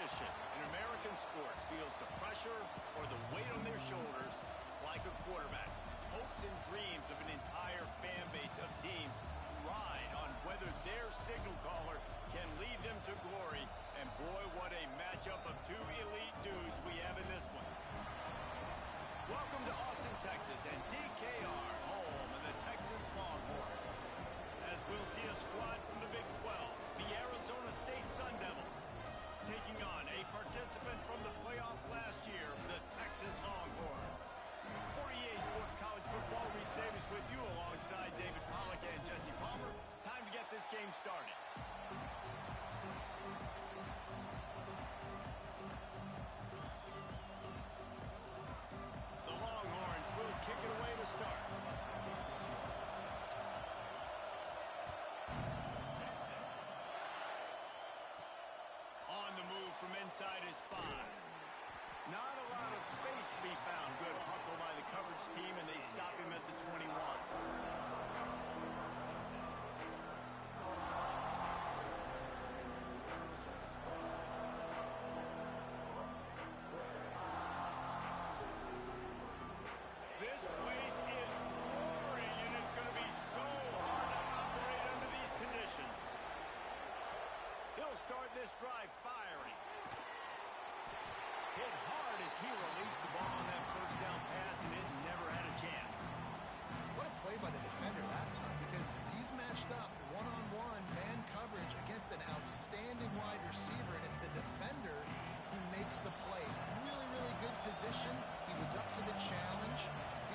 position in American sports feels the pressure or the weight on their shoulders like a quarterback. Hopes and dreams of an entire fan base of teams ride on whether their signal caller can lead them to glory. And boy, what a matchup of two elite dudes we have in this one. Welcome to Austin, Texas, and DKR, home of the Texas Longhorns. As we'll see a squad from the Big 12, the Arizona State Sun Devils, taking on a participant from the playoff last year, the Texas Longhorns. For EA Sports College Football, Reese Davis with you alongside David Pollack and Jesse Palmer. Time to get this game started. The Longhorns will kick it away to start. On the move from inside his 5. Not a lot of space to be found. Good hustle by the coverage team, and they stop him at the 21. This place is roaring, and it's going to be so hard to operate under these conditions. He'll start this drive firing. Hit hard as he released the ball on that first down pass, and it never had a chance. What a play by the defender that time, because he's matched up one-on-one man coverage against an outstanding wide receiver, and it's the defender who makes the play. Really, really good position. He was up to the challenge.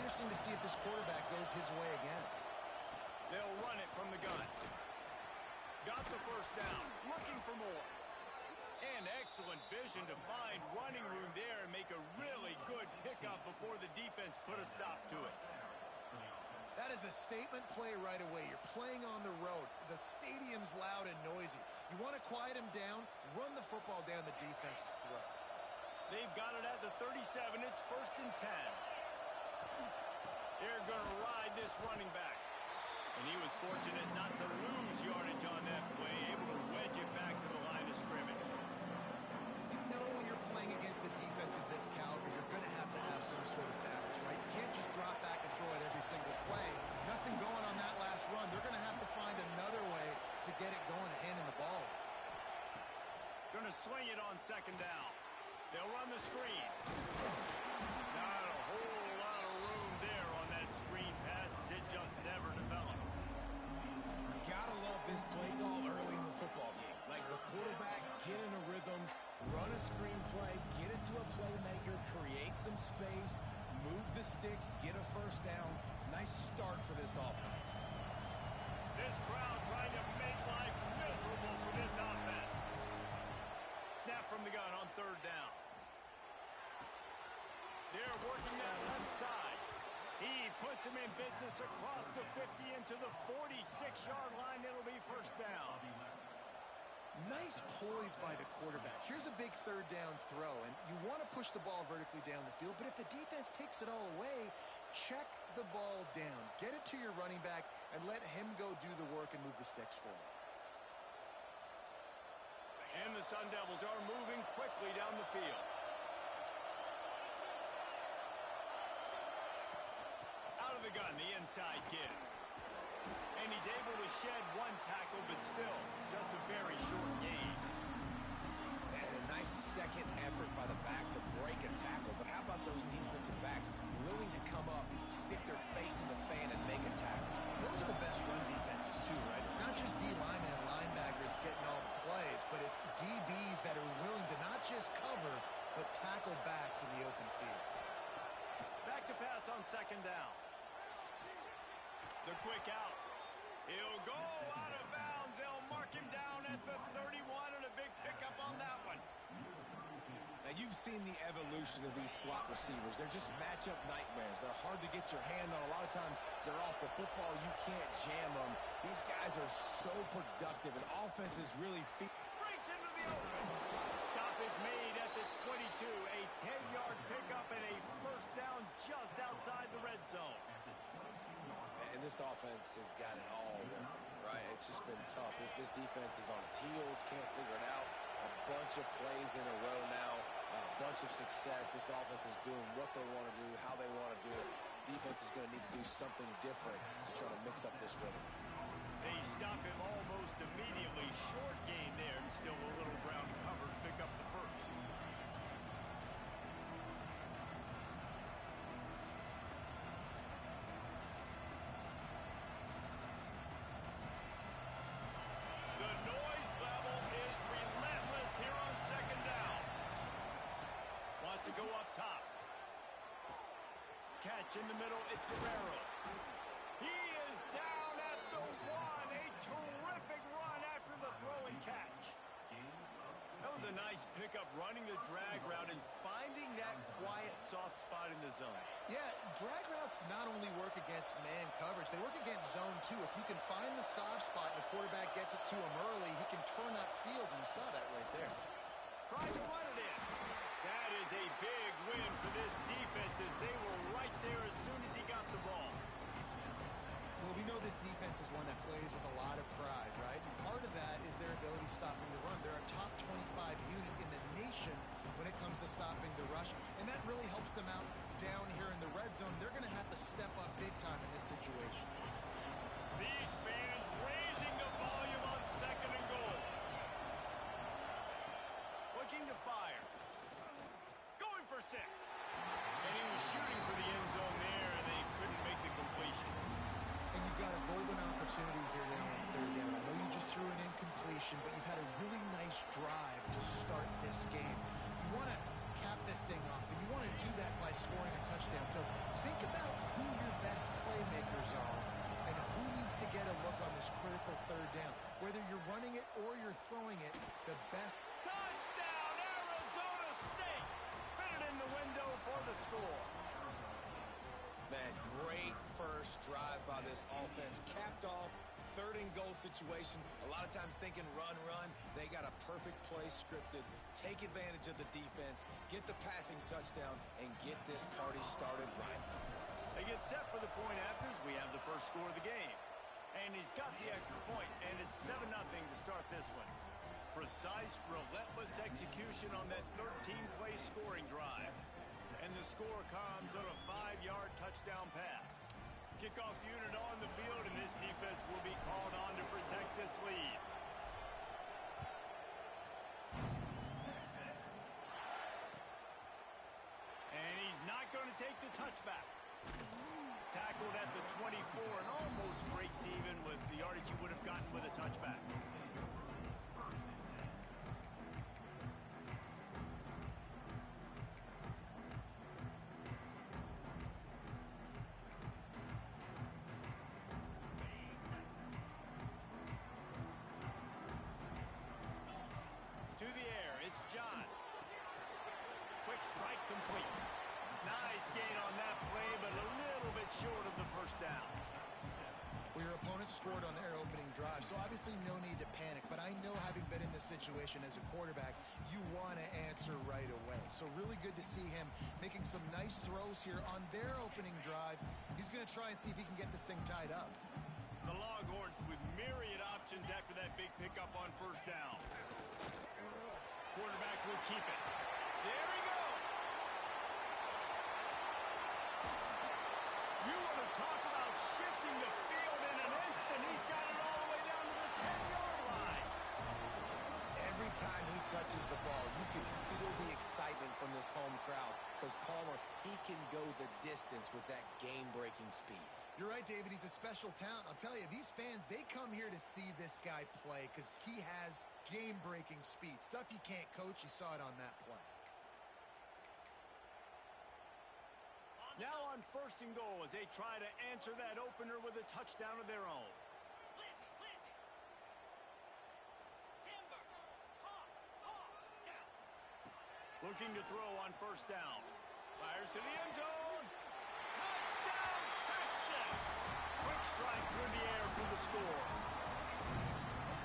Interesting to see if this quarterback goes his way again. They'll run it from the gun. Got the first down, looking for more. And excellent vision to find running room there and make a really good pickup before the defense put a stop to it. That is a statement play right away. You're playing on the road. The stadium's loud and noisy. You want to quiet him down, run the football down the defense's throat. They've got it at the 37. It's 1st and 10. They're going to ride this running back. And he was fortunate not to lose yardage on that play, able to wedge it back to the line of scrimmage. When you're playing against a defense of this caliber, you're going to have some sort of balance, right? You can't just drop back and throw it every single play. Nothing going on that last run. They're going to have to find another way to get it going and handing the ball. Going to swing it on 2nd down. They'll run the screen. Not a whole lot of room there on that screen pass as it just never developed. Gotta love this play call early in the football game. Like the quarterback, get in a rhythm, run a screen play, get it to a playmaker, create some space, move the sticks, get a first down. Nice start for this offense. This crowd trying to make life miserable for this offense. Snap from the gun on 3rd down. They're working that left side. He puts him in business across the 50 into the 46-yard line. It'll be 1st down. Nice poise by the quarterback. Here's a big 3rd down throw, and you want to push the ball vertically down the field, but if the defense takes it all away, check the ball down. Get it to your running back and let him go do the work and move the sticks for him. And the Sun Devils are moving quickly down the field. Out of the gun, the inside give. And he's able to shed one tackle, but still, just a very short gain. And a nice second effort by the back to break a tackle. But how about those defensive backs willing to come up, stick their face in the fan, and make a tackle? Those are the best run defenses, too, right? It's not just D linemen and linebackers getting all the plays, but it's DBs that are willing to not just cover, but tackle backs in the open field. Back to pass on 2nd down. The quick out. He'll go out of bounds. They'll mark him down at the 31, and a big pickup on that one. Now, you've seen the evolution of these slot receivers. They're just matchup nightmares. They're hard to get your hand on. A lot of times, they're off the football. You can't jam them. These guys are so productive, and offenses really feel. Breaks into the open. Stop is made at the 22. A 10-yard pickup and a 1st down just outside the red zone. And this offense has got it all working, right? It's just been tough. This defense is on its heels, can't figure it out. A bunch of plays in a row now, a bunch of success. This offense is doing what they want to do, how they want to do it. Defense is going to need to do something different to try to mix up this rhythm. They stop him almost immediately. Short gain there, and still a little ground to cover to pick up the first. The noise level is relentless here on second down. Wants to go up top. Catch in the middle, it's Guerrero. He is down at the one. A terrific run after the throw and catch. That was a nice pickup, running the drag route and finding that quiet, soft spot in the zone. Yeah, drag routes not only work against man coverage, they work against zone too. If you can find the soft spot and the quarterback gets it to him early, he can turn upfield, and you saw that right there. Tried to run it in. That is a big win for this defense, as they were right there as soon as he got the ball. Well, we know this defense is one that plays with a lot of pride, right? And part of that is their ability stopping the run. They're a top 25 unit in the nation when it comes to stopping the rush, and that really helps them out down here in the red zone. They're going to have to step up big time in this situation. These fans raising the volume on second and goal. Looking to fire. Going for 6. And he was shooting for the end zone there, and they couldn't make the completion. And you've got a golden opportunity here now on third down. I know you just threw an incompletion, but you've had a really nice drive to start this game. You want to cap this thing off, and you want to do that by scoring a touchdown. So think about who your best playmakers are and who needs to get a look on this critical third down. Whether you're running it or you're throwing it, the best. Touchdown, Arizona State! Fitted in the window for the score. Man, great first drive by this offense. Capped off, third and goal situation. A lot of times thinking run, run. They got a perfect play scripted. Take advantage of the defense, get the passing touchdown, and get this party started right. They get set for the point afters. We have the first score of the game. And he's got the extra point, and it's 7-0 to start this one. Precise, relentless execution on that 13-play scoring drive. And the score comes on a 5-yard touchdown pass. Kickoff unit on the field, and this defense will be called on to protect this lead. And he's not going to take the touchback. Tackled at the 24 and almost breaks even with the yardage he would have gotten with a touchback. To the air, it's John. Quick strike complete. Nice gain on that play, but a little bit short of the first down. Well, your opponent scored on their opening drive, so obviously no need to panic. But I know, having been in this situation as a quarterback, you want to answer right away. So really good to see him making some nice throws here on their opening drive. He's going to try and see if he can get this thing tied up. The Longhorns with myriad options after that big pickup on first down. Quarterback will keep it. There he goes. You want to talk about shifting the field in an instant. He's got it all the way down to the 10-yard line. Every time he touches the ball, you can feel the excitement from this home crowd, because Palmer, he can go the distance with that game-breaking speed. You're right, David. He's a special talent. I'll tell you, these fans, they come here to see this guy play because he has game-breaking speed. Stuff you can't coach. You saw it on that play. Now on first and goal as they try to answer that opener with a touchdown of their own. Looking to throw on first down. Fires to the end zone. Touchdown, Texas! Quick strike through the air for the score.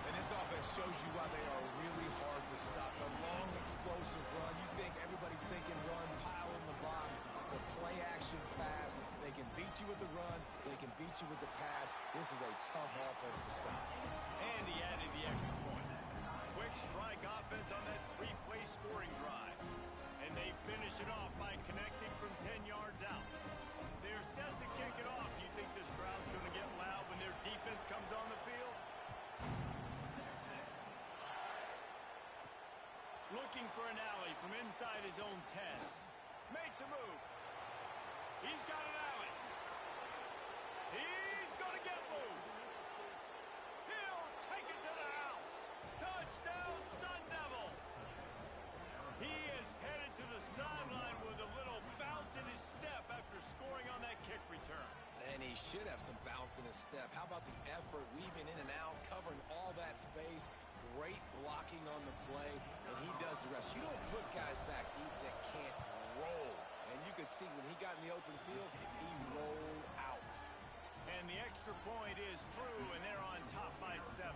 And this offense shows you why they are really hard to stop. The long, explosive run. You think everybody's thinking run, pile in the box. The play-action pass. They can beat you with the run. They can beat you with the pass. This is a tough offense to stop. And he added the extra point. Quick strike offense on that three-play scoring drive. And they finish it off by connecting from 10 yards out. They're set to kick it off. You think this crowd's going to get loud when their defense comes on the field? Looking for an alley from inside his own 10. Makes a move. He's got an alley. He's going to get loose. He'll take it to the house. Touchdown, Sun Devils. He is headed to the sideline with a little bounce in his step after scoring on that kick return. And he should have some bounce in his step. How about the effort, weaving in and out, covering all that space. Great blocking on the play, and he does the rest. You don't put guys back deep that can't roll. And you could see when he got in the open field, he rolled out. And the extra point is true, and they're on top by 7.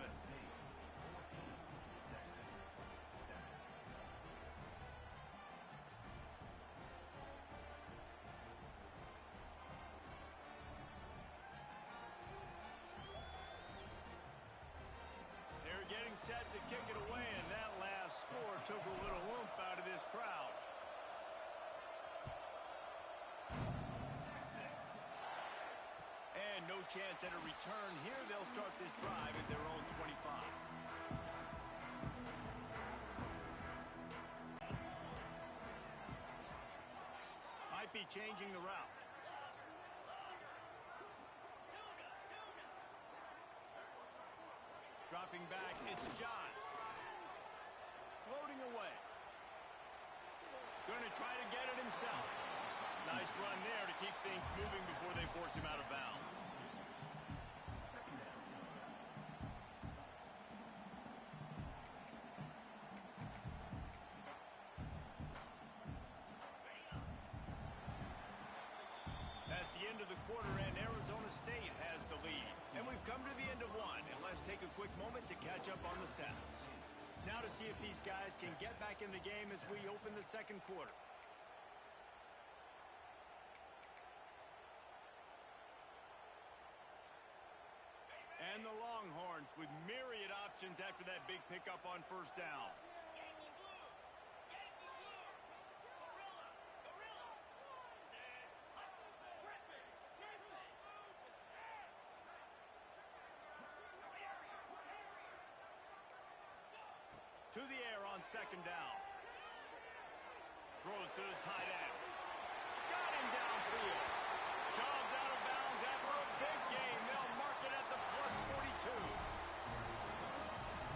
They're getting set to kick it away, and that last score took a little oomph out of this crowd. And no chance at a return here. They'll start this drive at their own 25. Might be changing the route. Dropping back, it's John. Floating away. Going to try to get it himself. Nice run there to keep things moving before they force him out of bounds. That's the end of the quarter, and Arizona State has the lead. And we've come to the end of one, and let's take a quick moment to catch up on the stats. Now to see if these guys can get back in the game as we open the second quarter. And the Longhorns with myriad options after that big pickup on first down. To the air on second down. Throws to the tight end. Got him downfield. Shoved out of bounds after a big gain. They'll mark it at the plus 42.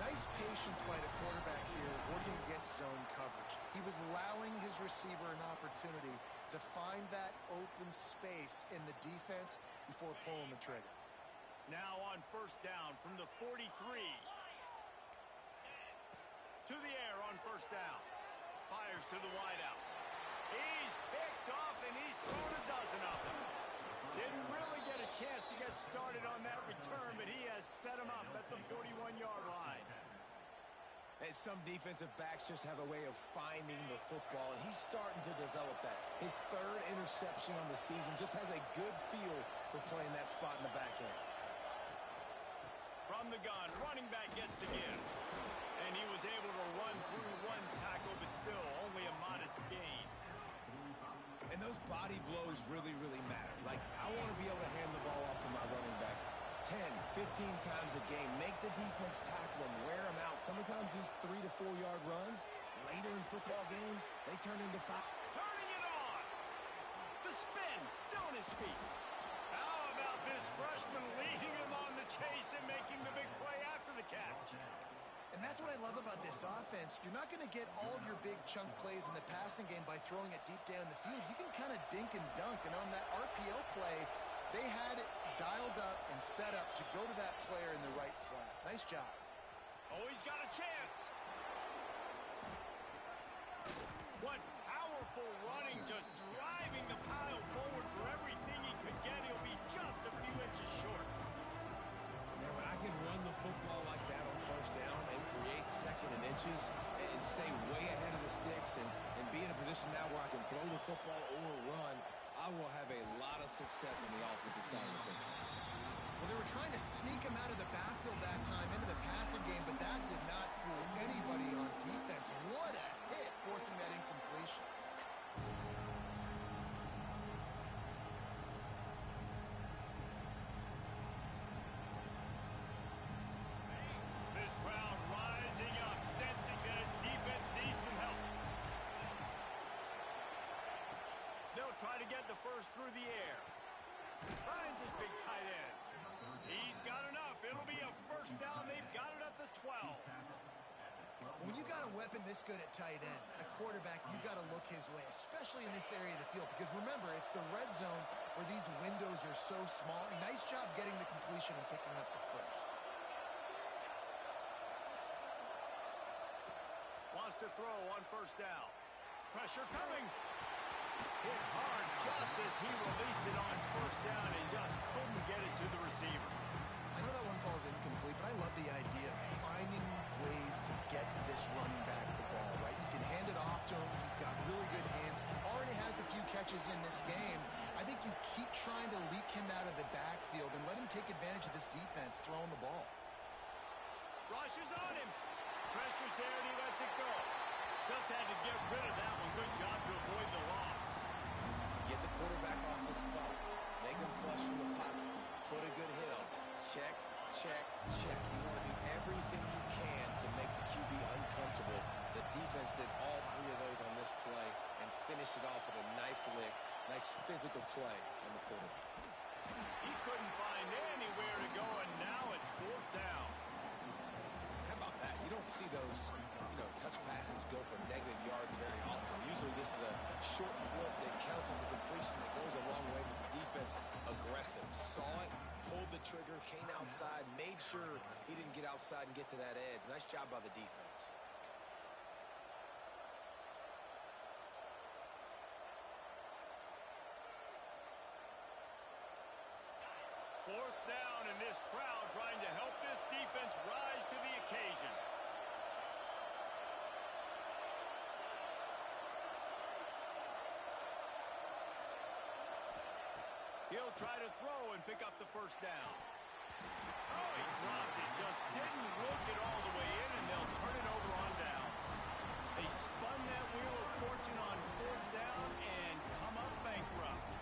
Nice patience by the quarterback here, working against zone coverage. He was allowing his receiver an opportunity to find that open space in the defense before pulling the trigger. Now on first down from the 43. To the air on first down. Fires to the wideout. He's picked off, and he's thrown a dozen of them. Didn't really get a chance to get started on that return, but he has set him up at the 41-yard line. And some defensive backs just have a way of finding the football, and he's starting to develop that. His third interception on the season just has a good feel for playing that spot in the back end. From the gun, running back gets the give. And he was able to run through one tackle, but still only a modest gain. And those body blows really, really matter. Like, I want to be able to hand the ball off to my running back 10, 15 times a game. Make the defense tackle him, wear him out. Sometimes these 3 to 4 yard runs, later in football games, they turn into 5. Turning it on. The spin, still on his feet. How about this freshman leading him on the chase and making the big play after the catch? And that's what I love about this offense. You're not going to get all of your big chunk plays in the passing game by throwing it deep down the field. You can kind of dink and dunk. And on that RPO play, they had it dialed up and set up to go to that player in the right flat. Nice job. Oh, he's got a chance. What powerful running, just driving the pile forward for everything he could get. He'll be just a few inches short. Man, when I can run the football like that on first down and create second and inches and stay way ahead of the sticks and be in a position now where I can throw the football or run, I will have a lot of success on the offensive side of the football. Well, they were trying to sneak him out of the backfield that time into the passing game, but that did not fool anybody on defense. What a hit, forcing that incompletion. This crowd rising up, sensing that its defense needs some help. They'll try to get the first through the air. Finds his big tight end. He's got enough. It'll be a first down. They've got it at the 12. When you got a weapon this good at tight end, a quarterback, you've got to look his way, especially in this area of the field. Because remember, it's the red zone where these windows are so small. Nice job getting the completion and picking up the first. Wants to throw on first down. Pressure coming. Hit hard just as he released it on first down and just couldn't get it to the receiver. I know that one falls incomplete, but I love the idea of finding ways to get this running back the ball, right? You can hand it off to him. He's got really good hands. Already has a few catches in this game. I think you keep trying to leak him out of the backfield and let him take advantage of this defense throwing the ball. Rushes on him. Pressure's there and he lets it go. Just had to get rid of that one. Good job to avoid the loss. Get the quarterback off the spot. Make him flush from the pocket. Put a good hit on. Check, check, check. You want to do everything you can to make the QB uncomfortable. The defense did all three of those on this play and finished it off with a nice lick, nice physical play on the quarterback. He couldn't find anywhere to go, and now it's fourth down. How about that? You don't see those, touch passes go for negative yards very often. Usually this is a short flip that counts as a completion that goes a long way, but the defense aggressive. Saw it, pulled the trigger, came outside, made sure he didn't get outside and get to that edge. Nice job by the defense. Fourth down, and this crowd trying to help this defense rise to the occasion. He'll try to throw and pick up the first down. Oh, he dropped it. Just didn't look it all the way in, and they'll turn it over on downs. They spun that wheel of fortune on fourth down and come up bankrupt.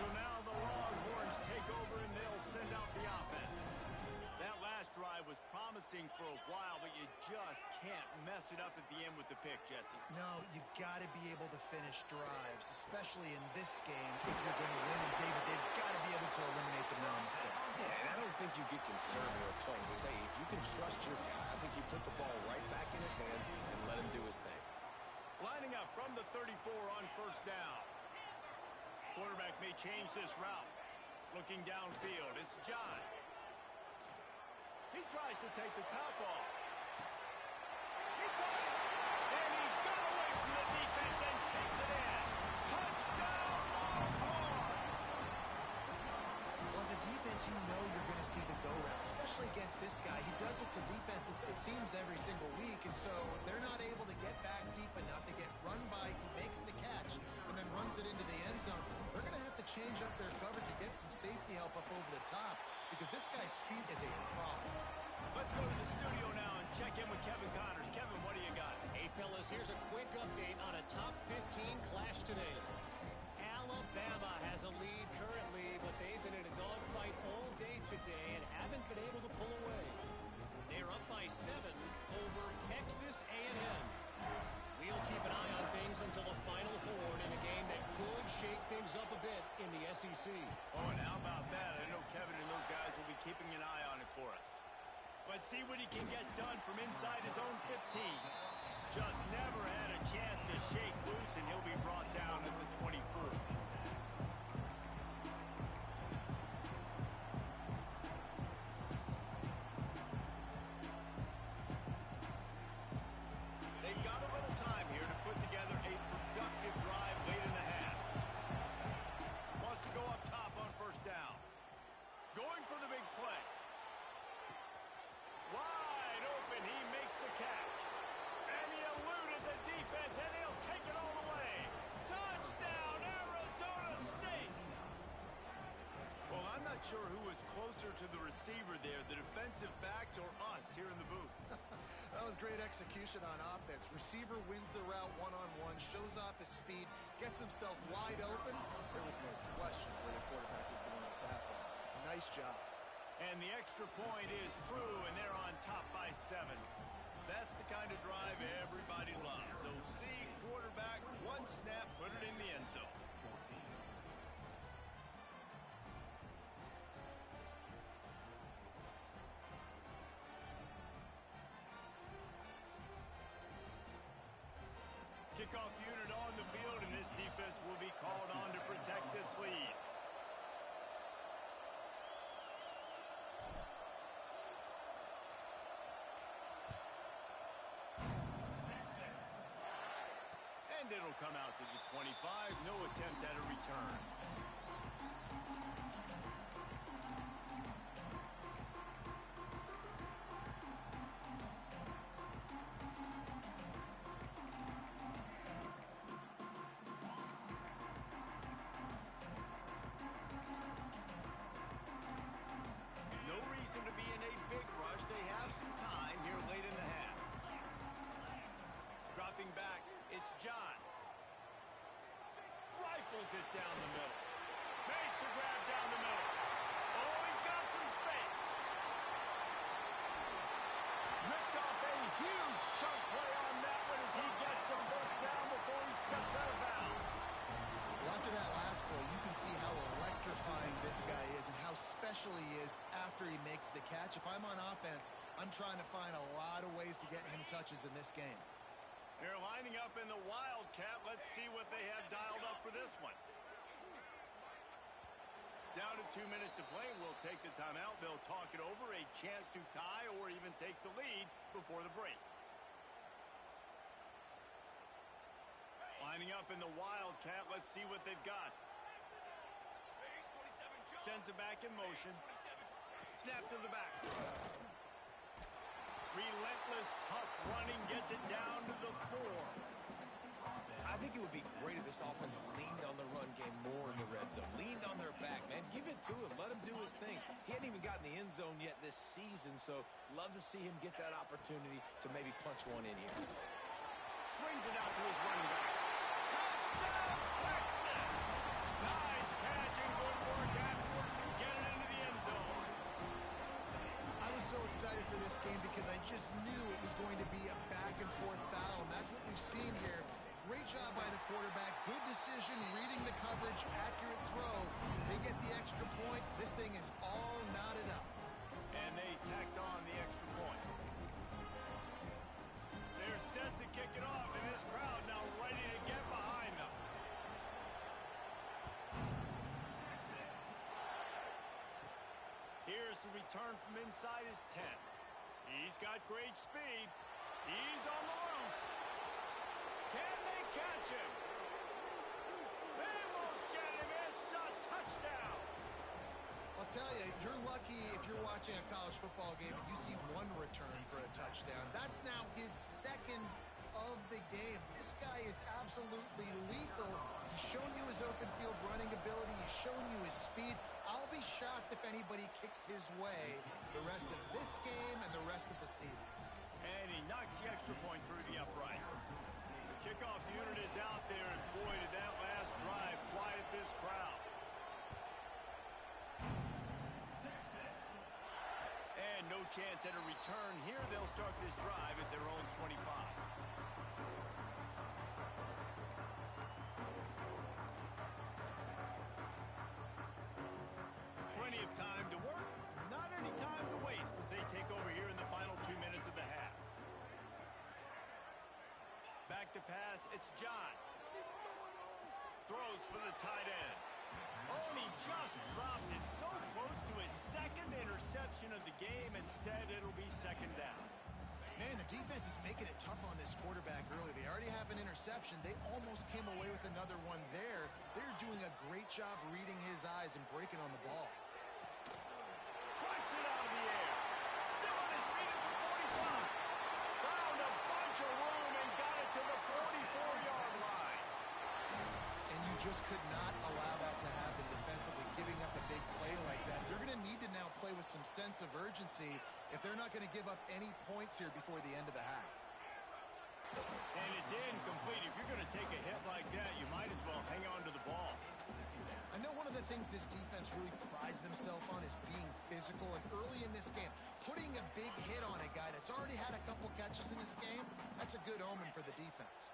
So now the Longhorns take over, and they'll send out the offense. That last drive was promising for a while, but you just can't mess it up at the end with the pick, Jesse. No, you got to be able to finish drives, especially in this game if you're going to win. And David, they've got to be able to eliminate the mistakes. Yeah, and I don't think you get conservative or play it safe. You can trust your guy. I think you put the ball right back in his hands and let him do his thing. Lining up from the 34 on first down. Quarterback may change this route. Looking downfield, it's Ncaa. He tries to take the top off. He caught it, and he got away from the defense and takes it in. Touchdown, Longhorns! Well, as a defense, you know you're going to see the go route, especially against this guy. He does it to defenses, it seems, every single week, and so they're not able to get back deep enough. They get run by, he makes the catch, and then runs it into the end zone. They're going to have to change up their coverage and get some safety help up over the top, because this guy's speed is a problem. Let's go to the studio now and check in with Kevin Connors. Kevin, what do you got? Hey, fellas, here's a quick update on a top 15 clash today. Alabama has a lead currently, but they've been in a dogfight all day today and haven't been able to pull away. They're up by 7 over Texas A&M. We'll keep an eye on things until the final horn in a game that could shake things up a bit in the SEC. Oh, and how about that? I know Kevin and those guys will be keeping an eye on it for us. Let's see what he can get done from inside his own 15. Just never had a chance to shake loose, and he'll be brought down at the 24. They've got a little time here to put together a productive drive late in the half. Wants to go up top on first down. Going for the big play. Wide open. He sure who was closer to the receiver there, the defensive backs or us here in the booth. That was great execution on offense. Receiver wins the route one-on-one, shows off his speed, gets himself wide open. There was no question where the quarterback was going with that one. Nice job. And the extra point is true, and they're on top by 7. That's the kind of drive everybody loves. OC, quarterback, one snap, put it in the end zone. Kickoff unit on the field, and this defense will be called on to protect this lead. And it'll come out to the 25. No attempt at a return. No reason to be in a big rush. They have some time here late in the half. Dropping back, it's John. Rifles it down the middle. Makes a grab down the middle. Oh, he's got some space. Ripped off a huge chunk play on that one as he gets the first down before he steps out of bounds. Well, after that last play, you can see how electrifying this guy is and how special he is after he makes the catch. If I'm on offense, I'm trying to find a lot of ways to get him touches in this game. They're lining up in the Wildcat. Let's see what they have dialed up for this one. Down to 2 minutes to play. We'll take the timeout. They'll talk it over. A chance to tie or even take the lead before the break. Lining up in the Wildcat. Let's see what they've got. Sends it back in motion. Snap to the back. Relentless, tough running, gets it down to the 4. I think it would be great if this offense leaned on the run game more in the red zone. Leaned on their back, man. Give it to him. Let him do his thing. He hadn't even gotten the end zone yet this season, so love to see him get that opportunity to maybe punch one in here. Swings it out to his running back. Touchdown, Texans! Nice catch and good work afterwards to get it into the end zone. I was so excited for this game because I just knew it was going to be a back-and-forth battle, and that's what we've seen here. Great job by the quarterback. Good decision, reading the coverage, accurate throw. They get the extra point. This thing is all knotted up. And they tacked on the extra point. They're set to kick it off, and this crowd now ready to get behind them. Here's the return from inside his 10. He's got great speed. He's on the loose. Can they catch him? They won't get him. It's a touchdown. I'll tell you, you're lucky if you're watching a college football game and you see one return for a touchdown. That's now his second of the game. This guy is absolutely lethal. He's shown you his open field running ability. He's shown you his speed. I'll be shocked if anybody kicks his way the rest of this game and the rest of the season. And he knocks the extra point through the uprights. The kickoff unit is out there, and boy, did that last drive quiet this crowd. And no chance at a return here. They'll start this drive at their own 25. Plenty of time to work, not any time to waste as they take over here in the final 2 minutes of the half. Back to pass, it's John. Throws for the tight end. Oh, and he just dropped it so close to his second interception of the game. Instead, it'll be second down. Man, the defense is making it tough on this quarterback early. They already have an interception. They almost came away with another one there. They're doing a great job reading his eyes and breaking on the ball. Flicks it out of the air. Still on his feet at the 45. Found a bunch of room and got it to the 44-yard line. And you You just could not allow that to happen defensively, giving up a big play like that. They're going to need to now play with some sense of urgency if they're not going to give up any points here before the end of the half. And it's incomplete. If you're going to take a hit like that, you might as well hang on to the ball. I know one of the things this defense really prides themselves on is being physical, and early in this game, putting a big hit on a guy that's already had a couple catches in this game, that's a good omen for the defense.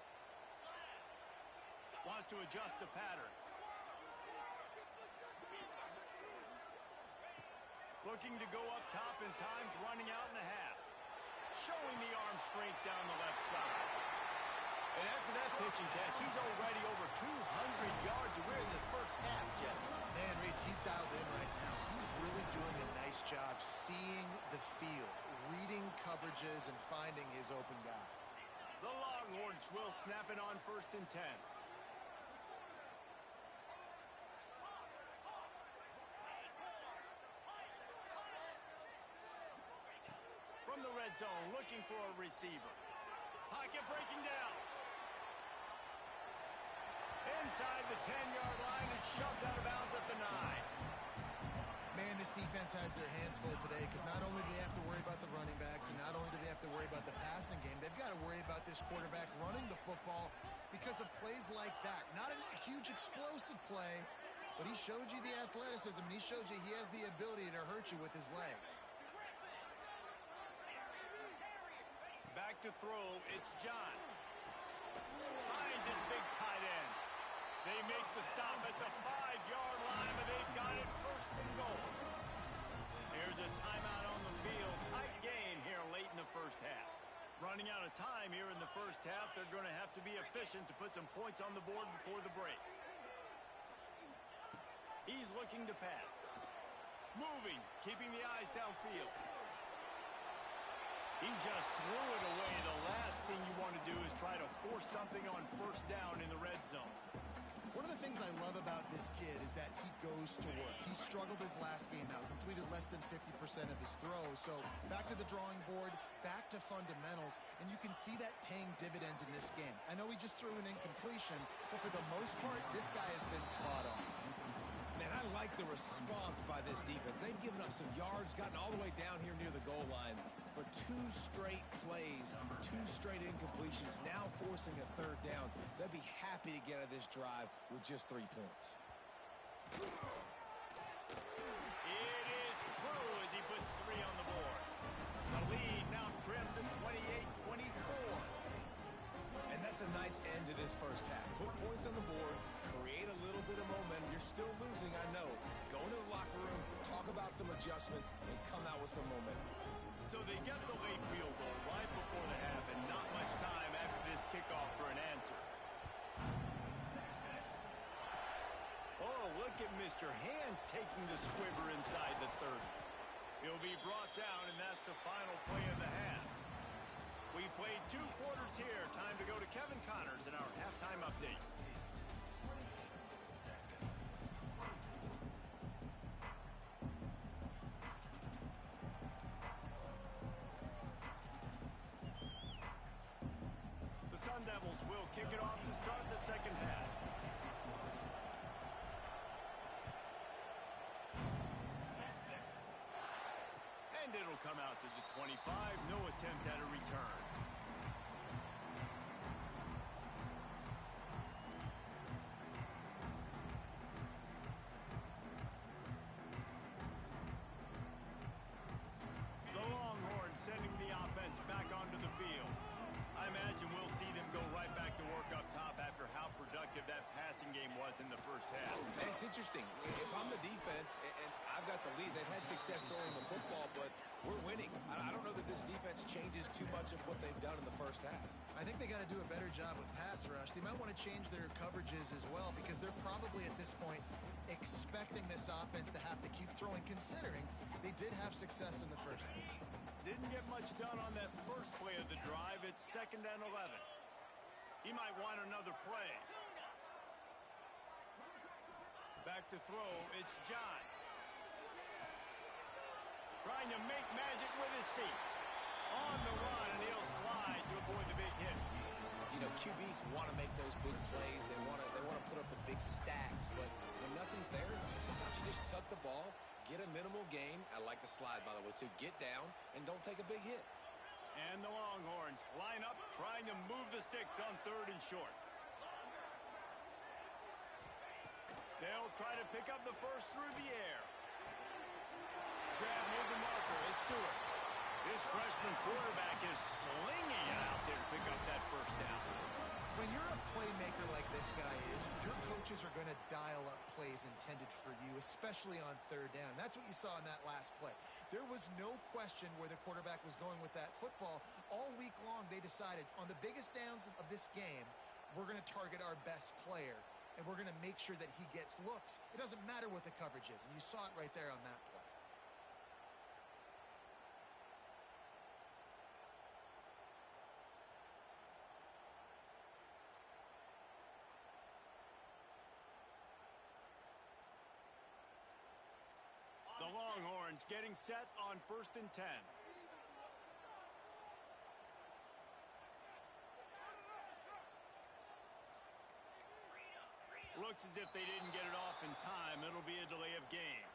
Wants to adjust the pattern. Looking to go up top, and time's running out in the half. Showing the arm strength down the left side. And after that pitch and catch, he's already over 200 yards away in the first half, Jesse. Man, Reese, he's dialed in right now. He's really doing a nice job seeing the field, reading coverages, and finding his open guy. The Longhorns will snap it on 1st and 10. From the red zone, looking for a receiver. Pocket breaking down. Inside the 10-yard line and shoved out of bounds at the 9. Man, this defense has their hands full today because not only do they have to worry about the running backs and not only do they have to worry about the passing game, they've got to worry about this quarterback running the football because of plays like that. Not a huge explosive play, but he showed you the athleticism, and he showed you he has the ability to hurt you with his legs. Back to throw, it's John. Finds his big tight end. They make the stop at the 5-yard line, but they've got it 1st and goal. Here's a timeout on the field. Tight game here late in the first half. Running out of time here in the first half. They're going to have to be efficient to put some points on the board before the break. He's looking to pass. Moving, keeping the eyes downfield. He just threw it away. The last thing you want to do is try to force something on 1st down in the red zone. One of the things I love about this kid is that he goes to work. He struggled his last game out, completed less than 50% of his throws. So back to the drawing board, back to fundamentals, and you can see that paying dividends in this game. I know he just threw an incompletion, but for the most part, this guy has been spot on. Man, I like the response by this defense. They've given up some yards, gotten all the way down here near the goal line. But 2 straight plays, 2 straight incompletions, now forcing a 3rd down. They'll be happy to get out of this drive with just 3 points. It is true as he puts 3 on the board. The lead now trimmed to 28-24. And that's a nice end to this first half. Put points on the board, create a little bit of momentum. You're still losing, I know. Go into the locker room, talk about some adjustments, and come out with some momentum. So they get the late field goal right before the half, and not much time after this kickoff for an answer. Oh, look at Mr. Hands taking the squibber inside the 30. He'll be brought down, and that's the final play of the half. We've played 2 quarters here. Time to go to Kevin Connors in our halftime update. Sun Devils will kick it off to start the second half. And it'll come out to the 25. No attempt at a return. The Longhorns sending the offense back onto the field. I imagine we'll see them go right back to work up top after how productive that passing game was in the first half. And it's interesting. If I'm the defense and I've got the lead, they've had success throwing the football, but we're winning. I don't know that this defense changes too much of what they've done in the first half. I think they got to do a better job with pass rush. They might want to change their coverages as well because they're probably at this point expecting this offense to have to keep throwing, considering they did have success in the first half. Didn't get much done on that first play of the drive. It's 2nd and 11. He might want another play. Back to throw, it's John. Trying to make magic with his feet. On the run, and he'll slide to avoid the big hit. You You know, QBs want to make those big plays. They want to put up the big stats. But when nothing's there, sometimes you just tuck the ball, get a minimal gain. I like the slide, by the way, to get down and don't take a big hit. And the Longhorns line up, trying to move the sticks on 3rd and short. They'll try to pick up the first through the air. Grab near the marker. It's Stewart. This freshman quarterback is slinging it out there to pick up that first down. When you're a playmaker like this guy is, your coaches are going to dial up plays intended for you, especially on 3rd down. That's what you saw in that last play. There was no question where the quarterback was going with that football. All week long, they decided on the biggest downs of this game, we're going to target our best player, and we're going to make sure that he gets looks. It doesn't matter what the coverage is, and you saw it right there on that play. The Longhorns getting set on 1st and 10. Looks as if they didn't get it off in time. It'll be a delay of game.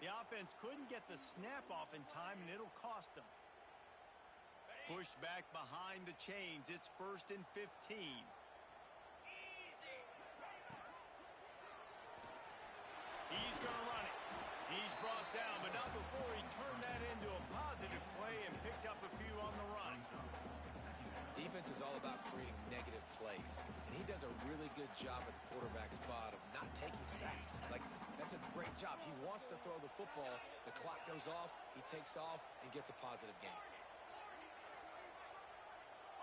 The offense couldn't get the snap off in time, and it'll cost them. Pushed back behind the chains. It's 1st and 15. He's going to run it. He's brought down, but not before he turned that into a positive play and picked up a few on the run. Defense is all about creating negative plays, and he does a really good job at the quarterback spot of not taking sacks. Like, that's a great job. He wants to throw the football. The clock goes off, he takes off, and gets a positive gain.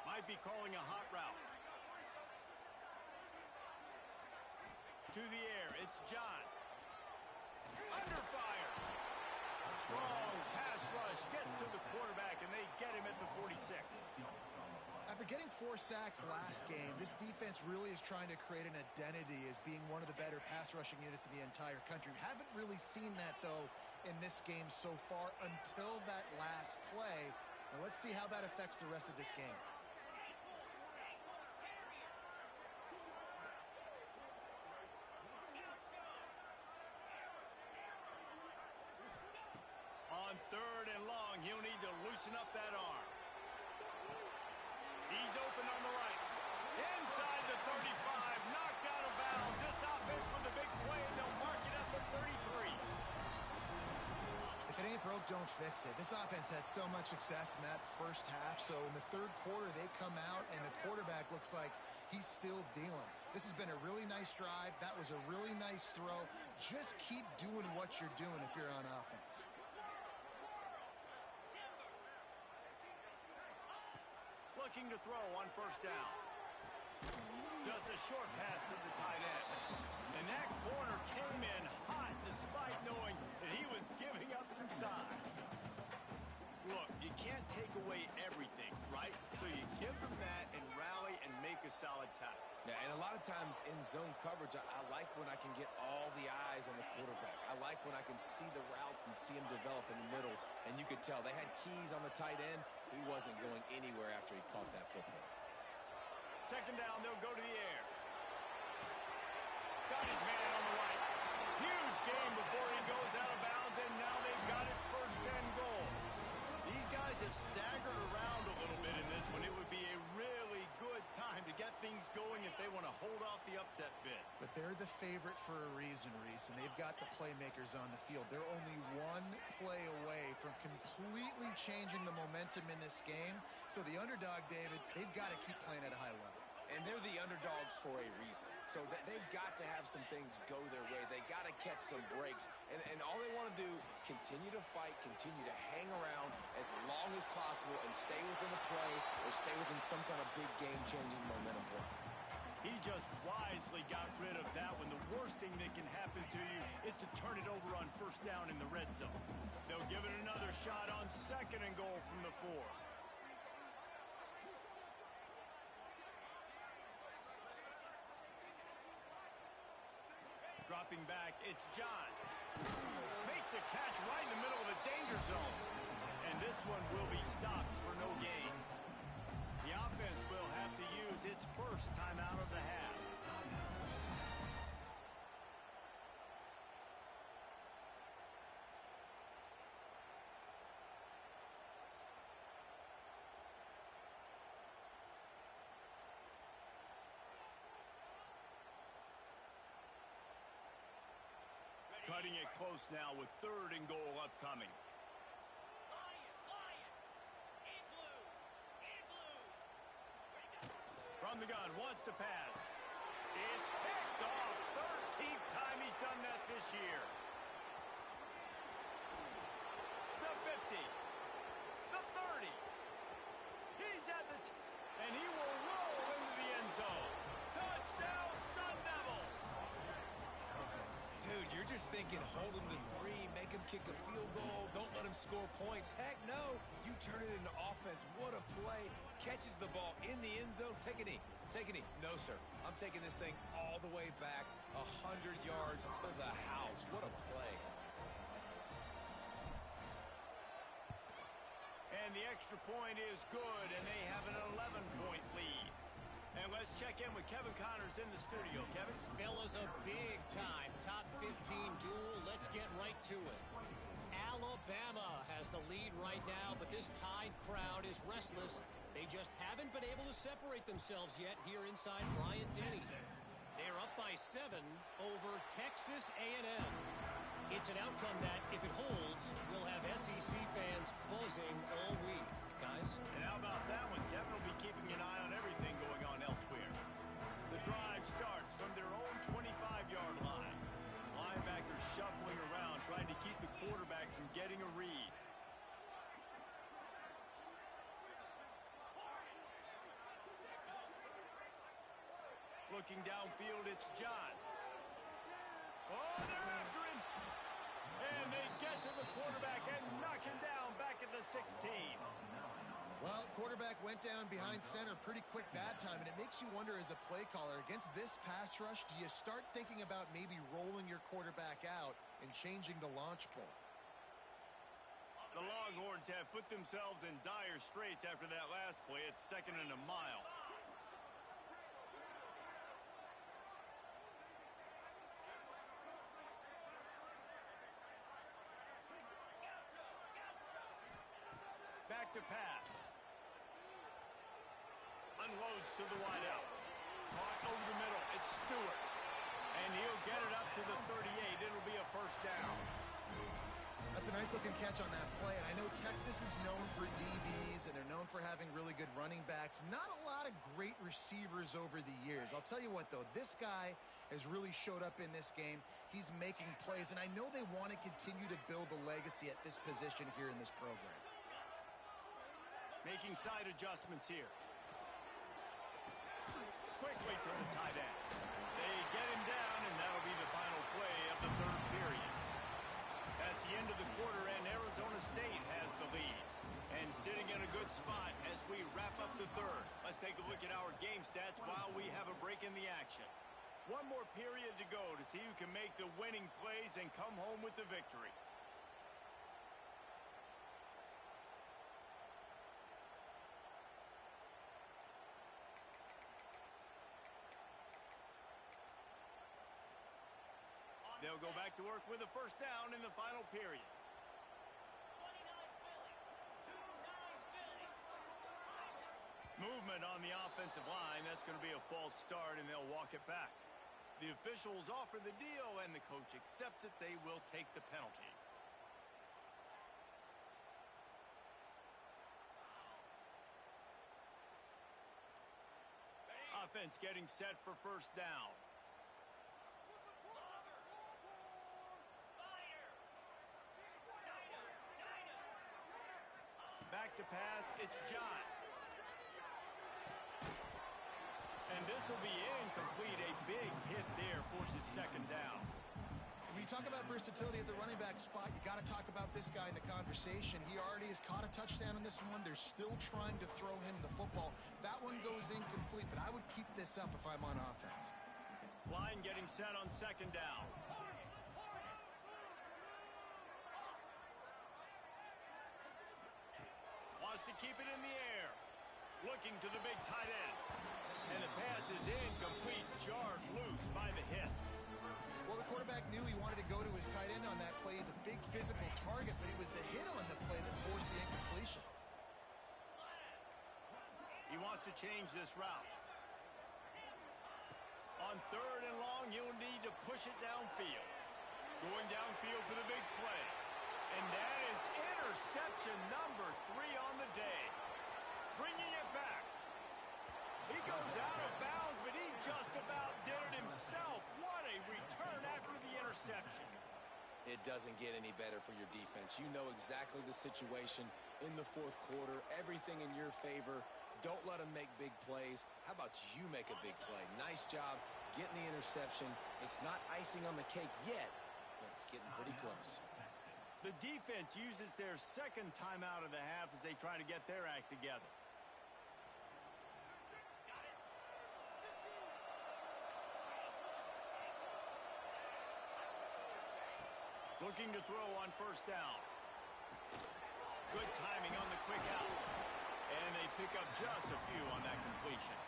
Might be calling a hot route. To the air, it's John. Under fire. Strong pass rush gets to the quarterback, and they get him at the 46. After getting 4 sacks last game, this defense really is trying to create an identity as being one of the better pass rushing units in the entire country. Haven't really seen that, though, in this game so far until that last play. Now let's see how that affects the rest of this game. On 3rd and long, he'll need to loosen up that arm. He's open on the right. Inside the 35, knocked out of bounds. This offense with a big play, and they'll mark it at the 33. If it ain't broke, don't fix it. This offense had so much success in that first half, so in the 3rd quarter, they come out, and the quarterback looks like he's still dealing. This has been a really nice drive. That was a really nice throw. Just keep doing what you're doing if you're on offense. Looking to throw on 1st down. Just a short pass to the tight end. And that corner came in hot despite knowing that he was giving up some size. Look, you can't take away everything, right? So you give them that and rally and make a solid tackle. Yeah, and a lot of times in zone coverage, I like when I can get all the eyes on the quarterback. I like when I can see the routes and see him develop in the middle. And you could tell they had keys on the tight end. He wasn't going anywhere after he caught that football. 2nd down, they'll go to the air. Got his man on the right. Huge game before he goes out of bounds, and now they've got it 1st and goal. These guys have staggered around a little bit in this one. It would be a really good time to get things going if they want to hold off the upset bid. But they're the favorite for a reason, Reese, and they've got the playmakers on the field. They're only 1 play away from completely changing the momentum in this game. So the underdog, David, they've got to keep playing at a high level. And they're the underdogs for a reason. So they've got to have some things go their way. They got to catch some breaks. And all they want to do, continue to fight, continue to hang around as long as possible and stay within the play or stay within some kind of big game-changing momentum play. He just wisely got rid of that when the worst thing that can happen to you is to turn it over on 1st down in the red zone. They'll give it another shot on 2nd and goal from the 4. Dropping back, it's John. Makes a catch right in the middle of the danger zone. And this one will be stopped for no gain. The offense will have have to use its first timeout of the half. Cutting it close now with 3rd and goal upcoming. From the gun, wants to pass. It's picked off. 13th time he's done that this year. The 50. The 30. He's at the and he will roll into the end zone. Touchdown, Sun Devils. Dude, you're just thinking hold him to 3, make him kick a field goal, don't let him score points. Heck no, you turn it into offense. What a play. Catches the ball in the end zone. Take a knee. Take a knee. No, sir. I'm taking this thing all the way back 100 yards to the house. What a play. And the extra point is good, and they have an 11-point lead. And let's check in with Kevin Connors in the studio. Kevin? Fellas, a big-time top 15 duel. Let's get right to it. Alabama has the lead right now, but this Tide crowd is restless. They just haven't been able to separate themselves yet here inside Bryant-Denny. They're up by 7 over Texas A&M. It's an outcome that, if it holds, will have SEC fans buzzing all week. Guys? And how about that one? Kevin will be keeping an eye on everything going on elsewhere. The drive starts from their own 25-yard line. Linebackers shuffling around, trying to keep the quarterback from getting a read. Looking downfield, it's John. Oh, they're after him. And they get to the quarterback and knock him down back at the 16. Well, quarterback went down behind center pretty quick that time, and it makes you wonder as a play caller, against this pass rush, do you start thinking about maybe rolling your quarterback out and changing the launch point? The Longhorns have put themselves in dire straits after that last play. It's 2nd and a mile. Back to pass. Unloads to the wideout. Caught over the middle. It's Stewart. And he'll get it up to the 38. It'll be a first down. That's a nice-looking catch on that play, and I know Texas is known for DBs, and they're known for having really good running backs. Not a lot of great receivers over the years. I'll tell you what, though, this guy has really showed up in this game. He's making plays, and I know they want to continue to build a legacy at this position here in this program. Making side adjustments here. Quickly to the tight end. They get him down, and that'll be the final play of the 3rd period. That's the end of the quarter, and Arizona State has the lead. And sitting in a good spot as we wrap up the 3rd. Let's take a look at our game stats while we have a break in the action. One more period to go to see who can make the winning plays and come home with the victory. They'll go back to work with a first down in the final period. Movement on the offensive line. That's going to be a false start, and they'll walk it back. The officials offer the deal, and the coach accepts it. They will take the penalty. Offense getting set for first down. Back to pass, it's John. And this will be incomplete. A big hit there forces 2nd down. When you talk about versatility at the running back spot, you got to talk about this guy in the conversation. He already has caught a touchdown in this one. They're still trying to throw him the football. That one goes incomplete, but I would keep this up if I'm on offense. Line getting set on 2nd down. Wants to keep it in the air. Looking to the big tight end. And the pass is incomplete, jarred loose by the hit. Well, the quarterback knew he wanted to go to his tight end on that play. He's a big physical target, but it was the hit on the play that forced the incompletion. He wants to change this route. On 3rd and long, he'll need to push it downfield. Going downfield for the big play. And that is interception number 3 on the day. Bringing it back. He goes out of bounds, but he just about did it himself. What a return after the interception. It doesn't get any better for your defense. You know exactly the situation in the 4th quarter. Everything in your favor. Don't let them make big plays. How about you make a big play? Nice job getting the interception. It's not icing on the cake yet, but it's getting pretty close. The defense uses their 2nd timeout of the half as they try to get their act together. Looking to throw on 1st down. Good timing on the quick out. And they pick up just a few on that completion.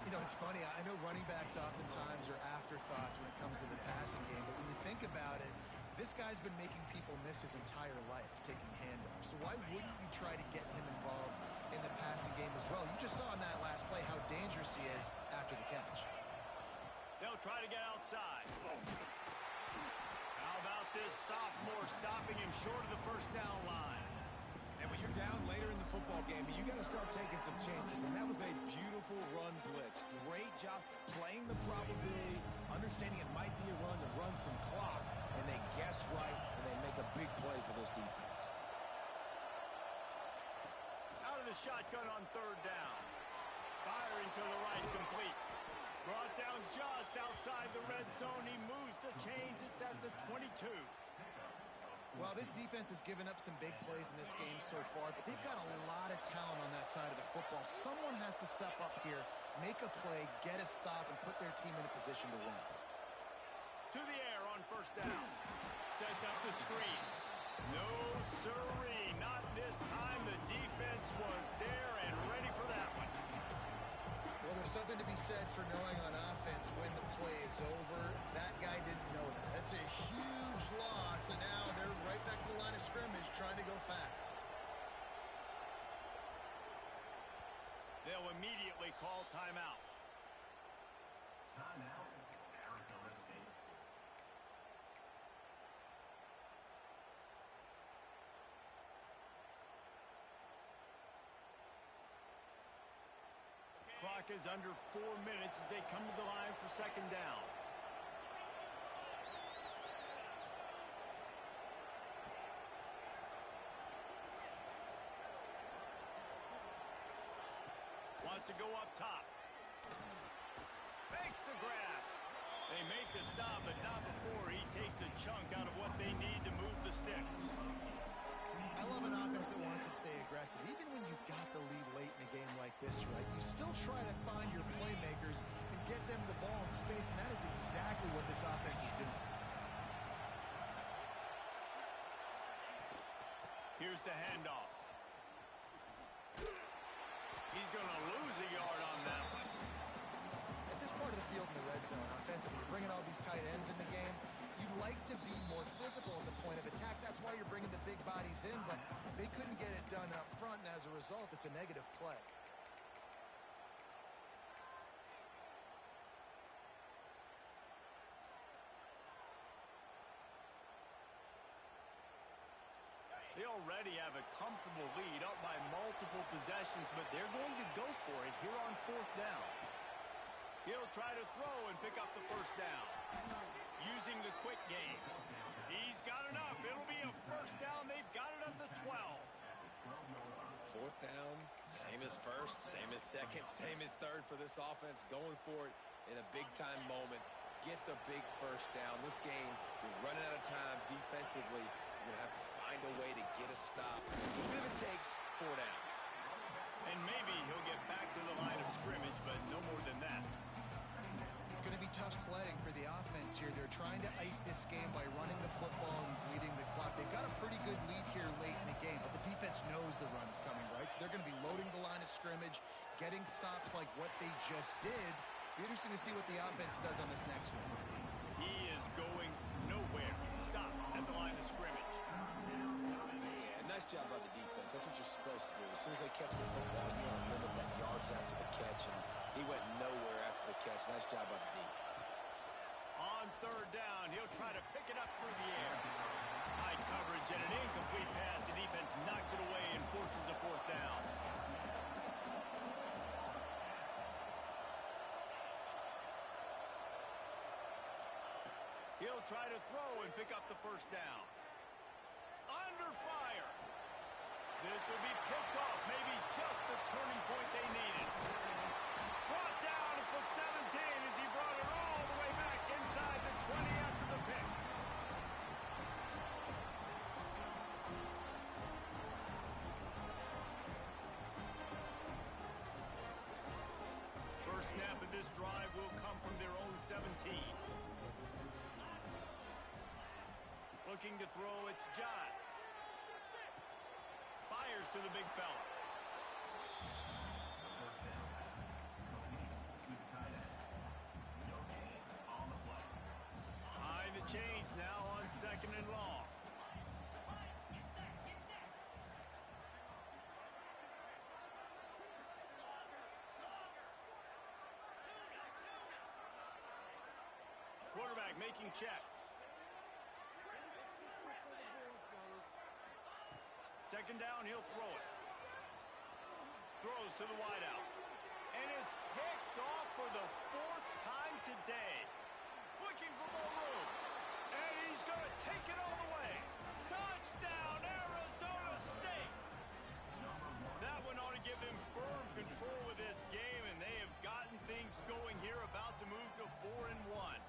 You know, it's funny. I know running backs oftentimes are afterthoughts when it comes to the passing game, but when you think about it, this guy's been making people miss his entire life taking handoffs. So why wouldn't you try to get him involved in the passing game as well? You just saw in that last play how dangerous he is after the catch. They'll try to get outside. How about this sophomore stopping him short of the 1st down line? And when you're down later in the football game, you got to start taking some chances. And that was a beautiful run blitz. Great job playing the probability, understanding it might be a run to run some clock. And they guess right, and they make a big play for this defense. Out of the shotgun on 3rd down. Firing to the right, complete. Brought down just outside the red zone. He moves the chains. It's at the 22. Well, this defense has given up some big plays in this game so far, but they've got a lot of talent on that side of the football. Someone has to step up here, make a play, get a stop, and put their team in a position to win. To the air on 1st down. Sets up the screen. No siree, not this time. The defense was there and ready for that one. Well, there's something to be said for knowing on offense when the play is over. That guy didn't know that. That's a huge loss, and now they're right back to the line of scrimmage trying to go fast. They'll immediately call timeout. Timeout, Arizona State. Clock is under 4 minutes as they come to the line for 2nd down. Wants to go up top. Makes the grab. They make the stop, but not before he takes a chunk out of what they need to move the sticks. I love an offense that wants to stay aggressive. Even when you've got the lead late in a game like this, right, you still try to find your playmakers and get them the ball in space, and that is exactly what this offense is doing. Here's the handoff. He's going to lose a yard on that one. At this part of the field in the red zone, offensively, you're bringing all these tight ends in the game. You'd like to be more physical at the point of attack. That's why you're bringing the big bodies in, but they couldn't get it done up front, and as a result, it's a negative play. They already have a comfortable lead up by multiple possessions, but they're going to go for it here on 4th down. He'll try to throw and pick up the 1st down. Using the quick game. He's got enough. It'll be a 1st down. They've got it up to 12. 4th down, same as 1st, same as 2nd, same as 3rd for this offense. Going for it in a big-time moment. Get the big 1st down. This game, you're running out of time defensively. You're going to have to find a way to get a stop, even if it takes 4 downs. And maybe he'll get back to the line of scrimmage, but no more than that. It's going to be tough sledding for the offense here. They're trying trying to ice this game by running the football and bleeding the clock. They've got a pretty good lead here late in the game, but the defense knows the run's coming, right? So they're going to be loading the line of scrimmage, getting stops like what they just did. Be interesting to see what the offense does on this next one. He is going nowhere. Stop at the line of scrimmage. Yeah, nice job by the defense. That's what you're supposed to do. As soon as they catch the football, you want to limit that yards after the catch, and he went nowhere after the catch. Nice job by the D. On third down, he'll try to pick it up through the air. High coverage and an incomplete pass. The defense knocks it away and forces a fourth down. He'll try to throw and pick up the first down. Under fire. This will be picked off. Maybe just the turning point they needed. Brought down at the 17 as he brought it all the way back inside the 20 after the pick. First snap of this drive will come from their own 17. Looking to throw, it's John. Fires to the big fella. Behind the chains now on second and long. Quarterback making checks. Second down, he'll throw it. Throws to the wideout. And it's picked off for the fourth time today. Looking for more room. And he's going to take it all the way. Touchdown, Arizona State. That one ought to give them firm control of this game, and they have gotten things going here, about to move to 4-1.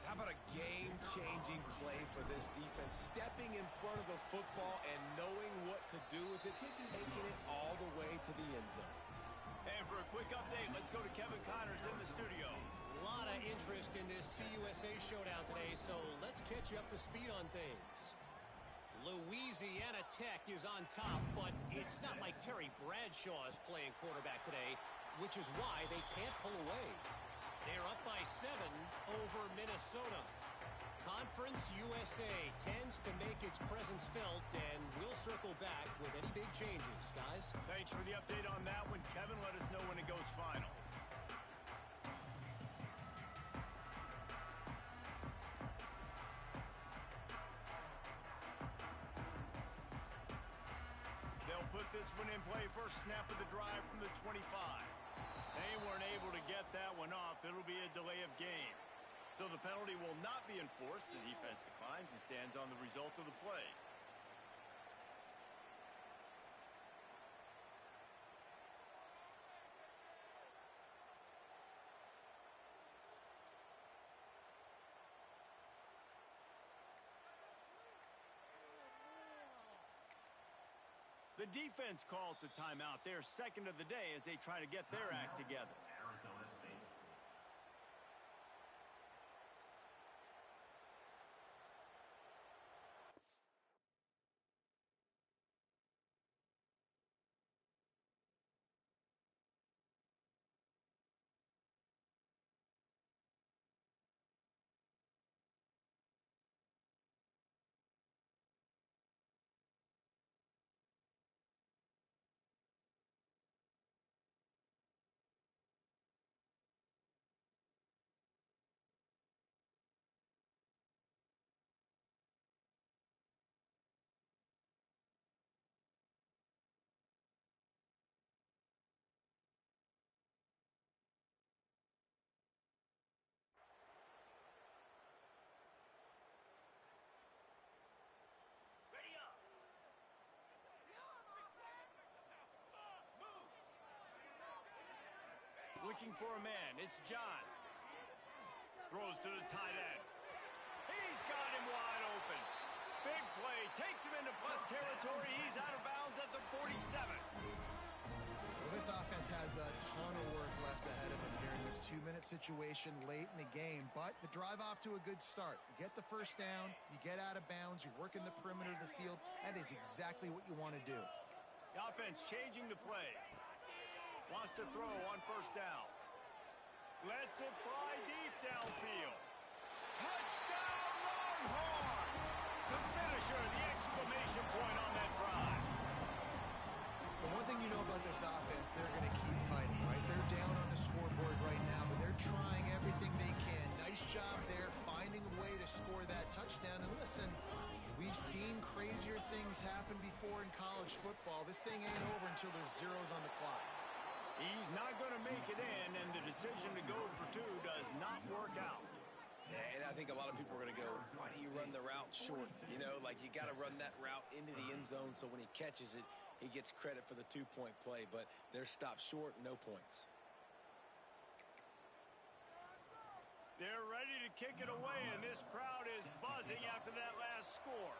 How about a game-changing play for this defense? Stepping in front of the football and knowing what to do with it, taking it all the way to the end zone. And for a quick update, let's go to Kevin Connors in the studio. A lot of interest in this CUSA showdown today, so let's catch you up to speed on things. Louisiana Tech is on top, but it's not like Terry Bradshaw is playing quarterback today, which is why they can't pull away. They're up by 7 over Minnesota. Conference USA tends to make its presence felt, and we'll circle back with any big changes, guys. Thanks for the update on that one, Kevin. Let us know when it goes final. They'll put this one in play. First snap of the drive from the 25. They weren't able to get that one off. It'll be a delay of game. So the penalty will not be enforced. The defense declines and stands on the result of the play. The defense calls the timeout. Their second of the day as they try to get their act together. Arizona State. Looking for a man. It's John. Throws to the tight end. He's got him wide open. Big play. Takes him into plus territory. He's out of bounds at the 47. Well, This offense has a ton of work left ahead of them here in this 2-minute situation late in the game, but the drive off to a good start. You get the first down, you get out of bounds, you work in the perimeter of the field. That is exactly what you want to do. The offense changing the play. Wants to throw on first down. Lets it fly deep downfield. Touchdown Longhorn! The finisher, the exclamation point on that drive. The one thing you know about this offense, they're going to keep fighting, right? They're down on the scoreboard right now, but they're trying everything they can. Nice job there, finding a way to score that touchdown. And listen, we've seen crazier things happen before in college football. This thing ain't over until there's zeros on the clock. He's not going to make it in, and the decision to go for two does not work out. Yeah, and I think a lot of people are going to go, why do you run the route short? You know, like you got to run that route into the end zone so when he catches it, he gets credit for the two-point play. But they're stopped short, no points. They're ready to kick it away, and this crowd is buzzing after that last score.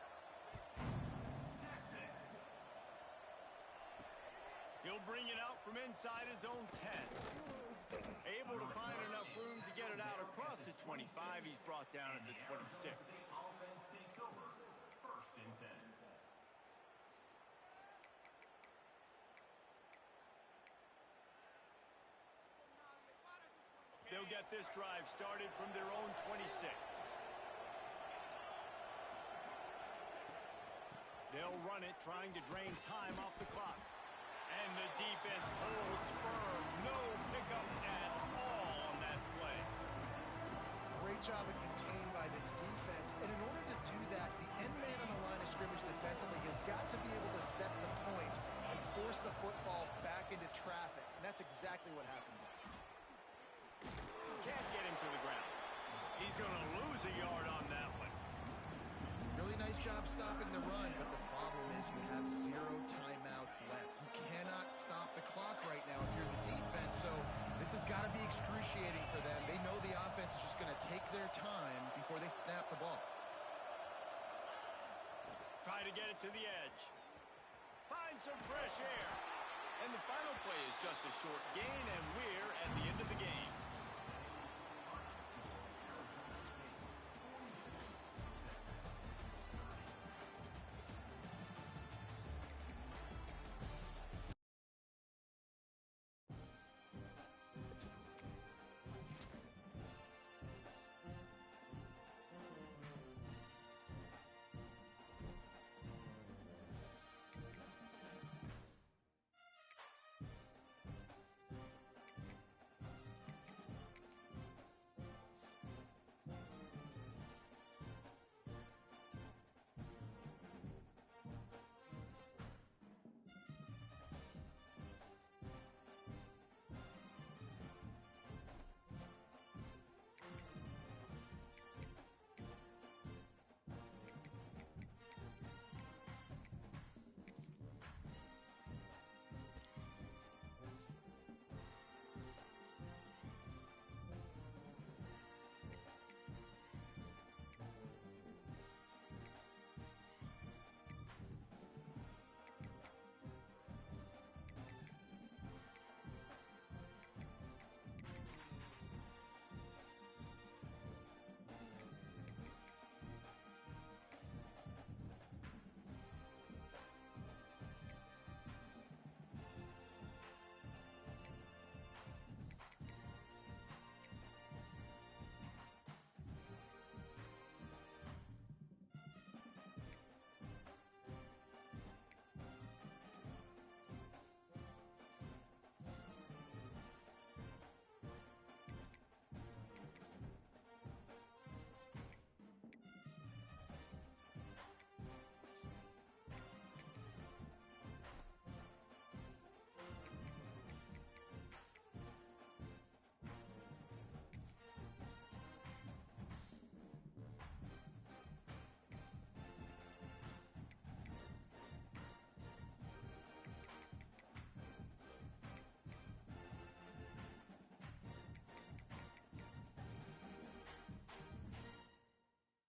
He'll bring it out from inside his own 10. Able to find enough room to get it out across the 25. He's brought down at the 26. Offense takes over. First and 10. They'll get this drive started from their own 26. They'll run it, trying to drain time off the clock. And the defense holds firm. No pickup at all on that play. Great job of contained by this defense. And in order to do that, the end man on the line of scrimmage defensively has got to be able to set the point and force the football back into traffic. And that's exactly what happened there. Can't get him to the ground. He's going to lose a yard on that one. Really nice job stopping the run, but the problem is you have 0 timeouts left. You cannot stop the clock right now if you're the defense, so this has got to be excruciating for them. They know the offense is just going to take their time before they snap the ball. Try to get it to the edge. Find some fresh air. And the final play is just a short gain, and we're at the end of the game.